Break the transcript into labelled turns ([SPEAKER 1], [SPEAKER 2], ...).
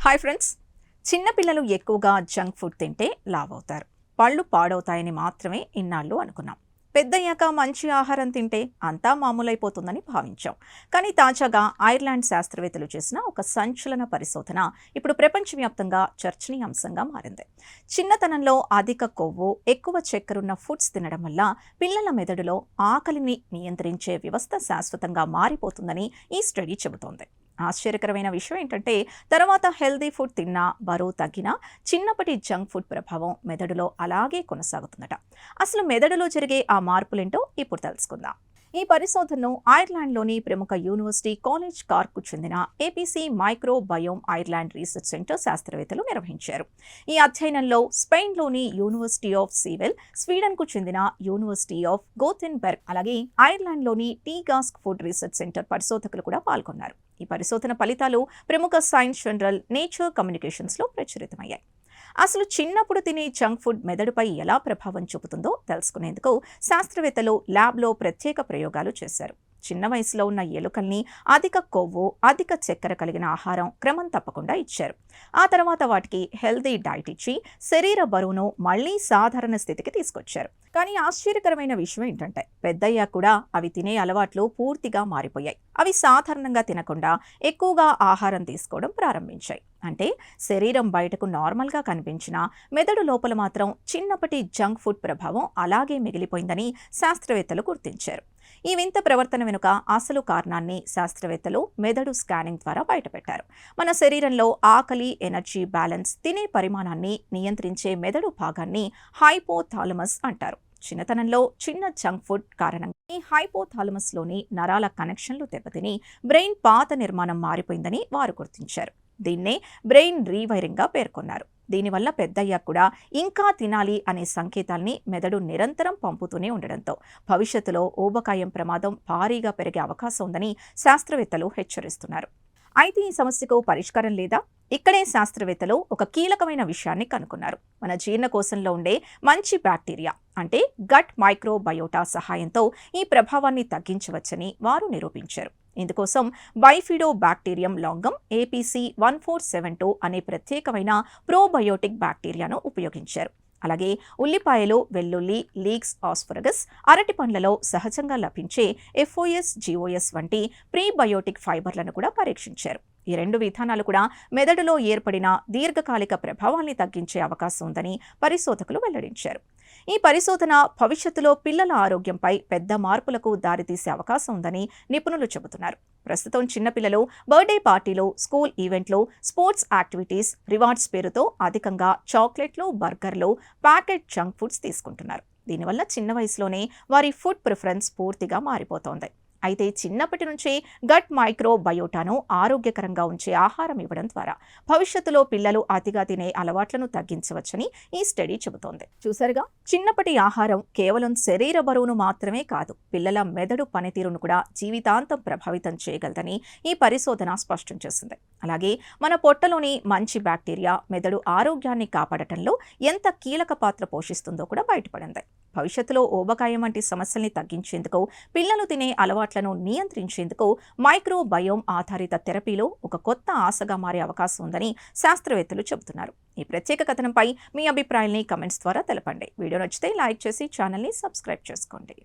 [SPEAKER 1] Hi friends, చిన్నపిల్లలు ఎక్కువగా junk food తింటే లావ్ అవుతారు, పళ్ళు పాడవుతాయని మాత్రమే ఇన్నాళ్ళు అనుకున్నాం. పెద్దయ్యాక మంచి ఆహారం తింటే అంతా మామూలైపోతుందని భావించాం. కానీ తాజాగా ఐర్లాండ్ శాస్త్రవేత్తలు చేసిన ఒక సంచలన పరిశోధన ఇప్పుడు ప్రపంచవ్యాప్తంగా చర్చనీయాంశంగా మారింది. చిన్నతనంలో అధిక కొవ్వు, ఎక్కువ చక్కెరున్న ఫుడ్స్ తినడం వల్ల పిల్లల మెదడులో ఆకలిని నియంత్రించే వ్యవస్థ శాశ్వతంగా మారిపోతుందని ఈ స్టడీ చెబుతోంది. ఆశ్చర్యకరమైన విషయం ఏంటంటే, తర్వాత హెల్దీ ఫుడ్ తిన్నా, బరువు తగ్గినా చిన్నప్పటి జంక్ ఫుడ్ ప్రభావం మెదడులో అలాగే కొనసాగుతుందట. అసలు మెదడులో జరిగే ఆ మార్పులేంటో ఇప్పుడు తెలుసుకుందాం. ఈ పరిశోధనను ఐర్లాండ్లోని ప్రముఖ యూనివర్సిటీ కాలేజ్ కార్క్కు చెందిన APC microbiome Ireland research centre శాస్త్రవేత్తలు నిర్వహించారు. ఈ అధ్యయనంలో స్పెయిన్లోని యూనివర్సిటీ ఆఫ్ సీవెల్, స్వీడన్కు చెందిన యూనివర్సిటీ ఆఫ్ గోథెన్బెర్గ్, అలాగే ఐర్లాండ్లోని టీగాస్క్ ఫుడ్ రీసెర్చ్ సెంటర్ పరిశోధకులు కూడా పాల్గొన్నారు. ఈ పరిశోధన ఫలితాలు ప్రముఖ సైన్స్ జర్నల్ నేచర్ కమ్యూనికేషన్స్లో ప్రచురితమయ్యాయి. అసలు చిన్నప్పుడు తినే జంక్ ఫుడ్ మెదడుపై ఎలా ప్రభావం చూపుతుందో తెలుసుకునేందుకు శాస్త్రవేత్తలు ల్యాబ్లో ప్రత్యేక ప్రయోగాలు చేశారు. చిన్న వయసులో ఉన్న ఎలుకల్ని అధిక కొవ్వు, అధిక చక్కెర కలిగిన ఆహారం క్రమం తప్పకుండా ఇచ్చారు. ఆ తర్వాత వాటికి హెల్దీ డైట్ ఇచ్చి శరీర బరువును మళ్లీ సాధారణ స్థితికి తీసుకొచ్చారు. కానీ ఆశ్చర్యకరమైన విషయం ఏంటంటే, పెద్దయ్యా కూడా అవి తినే అలవాట్లు పూర్తిగా మారిపోయాయి. అవి సాధారణంగా తినకుండా ఎక్కువగా ఆహారం తీసుకోవడం ప్రారంభించాయి. అంటే శరీరం బయటకు నార్మల్గా కనిపించినా మెదడు లోపల మాత్రం చిన్నప్పటి జంక్ ఫుడ్ ప్రభావం అలాగే మిగిలిపోయిందని శాస్త్రవేత్తలు గుర్తించారు. ఈ వింత ప్రవర్తన వెనుక అసలు కారణాన్ని శాస్త్రవేత్తలు మెదడు స్కానింగ్ ద్వారా బయటపెట్టారు. మన శరీరంలో ఆకలి, ఎనర్జీ బ్యాలెన్స్, తినే పరిమాణాన్ని నియంత్రించే మెదడు భాగాన్ని హైపోథాలమస్ అంటారు. చిన్నతనంలో చిన్న జంక్ ఫుడ్ కారణంగా ఈ హైపోథాలమస్లోని నరాల కనెక్షన్లు దెబ్బతిని బ్రెయిన్ పాత నిర్మాణం మారిపోయిందని వారు గుర్తించారు. దీన్నే బ్రెయిన్ రీవైరింగ్గా పేర్కొన్నారు. దీనివల్ల పెద్దయ్యాక కూడా ఇంకా తినాలి అనే సంకేతాల్ని మెదడు నిరంతరం పంపుతూనే ఉండడంతో భవిష్యత్తులో ఊబకాయం ప్రమాదం భారీగా పెరిగే అవకాశం ఉందని శాస్త్రవేత్తలు హెచ్చరిస్తున్నారు. అయితే ఈ సమస్యకు పరిష్కారం లేదా? ఇక్కడే శాస్త్రవేత్తలు ఒక కీలకమైన విషయాన్ని కనుక్కున్నారు. మన జీర్ణకోశంలో ఉండే మంచి బ్యాక్టీరియా అంటే గట్ మైక్రోబయోటా సహాయంతో ఈ ప్రభావాన్ని తగ్గించవచ్చని వారు నిరూపించారు. ఇందుకోసం బైఫిడో బ్యాక్టీరియం లాంగం ఏపీసీ 1472 అనే ప్రత్యేకమైన ప్రోబయోటిక్ బ్యాక్టీరియాను ఉపయోగించారు. అలాగే ఉల్లిపాయలు, వెల్లుల్లి, లీక్స్, ఆస్ఫరగస్, అరటి పండ్లలో సహజంగా లభించే ఎఫ్ఓఎస్, జిఓఎస్ వంటి ప్రీబయోటిక్ ఫైబర్లను కూడా పరీక్షించారు. ఈ రెండు విధానాలు కూడా మెదడులో ఏర్పడిన దీర్ఘకాలిక ప్రభావాన్ని తగ్గించే అవకాశం ఉందని పరిశోధకులు వెల్లడించారు. ఈ పరిశోధన భవిష్యత్తులో పిల్లల ఆరోగ్యంపై పెద్ద మార్పులకు దారితీసే అవకాశం ఉందని నిపుణులు చెబుతున్నారు. ప్రస్తుతం చిన్నపిల్లలు బర్త్డే పార్టీలు, స్కూల్ ఈవెంట్లు, స్పోర్ట్స్ యాక్టివిటీస్, రివార్డ్స్ పేరుతో అధికంగా చాక్లెట్లు, బర్గర్లు, ప్యాకెట్ జంక్ ఫుడ్స్ తీసుకుంటున్నారు. దీనివల్ల చిన్న వయసులోనే వారి ఫుడ్ ప్రిఫరెన్స్ పూర్తిగా మారిపోతోంది. అయితే చిన్నప్పటి నుంచే గట్ మైక్రోబయోటాను ఆరోగ్యకరంగా ఉంచే ఆహారం ఇవ్వడం ద్వారా భవిష్యత్తులో పిల్లలు అతిగా తినే అలవాట్లను తగ్గించవచ్చని ఈ స్టడీ చెబుతోంది. చూసారుగా, చిన్నప్పటి ఆహారం కేవలం శరీర బరువును మాత్రమే కాదు, పిల్లల మెదడు పనితీరును కూడా జీవితాంతం ప్రభావితం చేయగలదని ఈ పరిశోధన స్పష్టం చేసింది. అలాగే మన పొట్టలోని మంచి బ్యాక్టీరియా మెదడు ఆరోగ్యాన్ని కాపాడటంలో ఎంత కీలక పాత్ర పోషిస్తుందో కూడా బయటపడింది. భవిష్యత్తులో ఊబకాయం వంటి సమస్యల్ని తగ్గించేందుకు, పిల్లలు తినే అలవాట్లను నియంత్రించేందుకు మైక్రోబయోమ్ ఆధారిత థెరపీలో ఒక కొత్త ఆశగా మారే అవకాశం ఉందని శాస్త్రవేత్తలు చెబుతున్నారు. ఈ ప్రత్యేక కథనంపై మీ అభిప్రాయాల్ని కమెంట్స్ ద్వారా తెలపండి. వీడియో నచ్చితే లైక్ చేసి ఛానల్ని సబ్స్క్రైబ్ చేసుకోండి.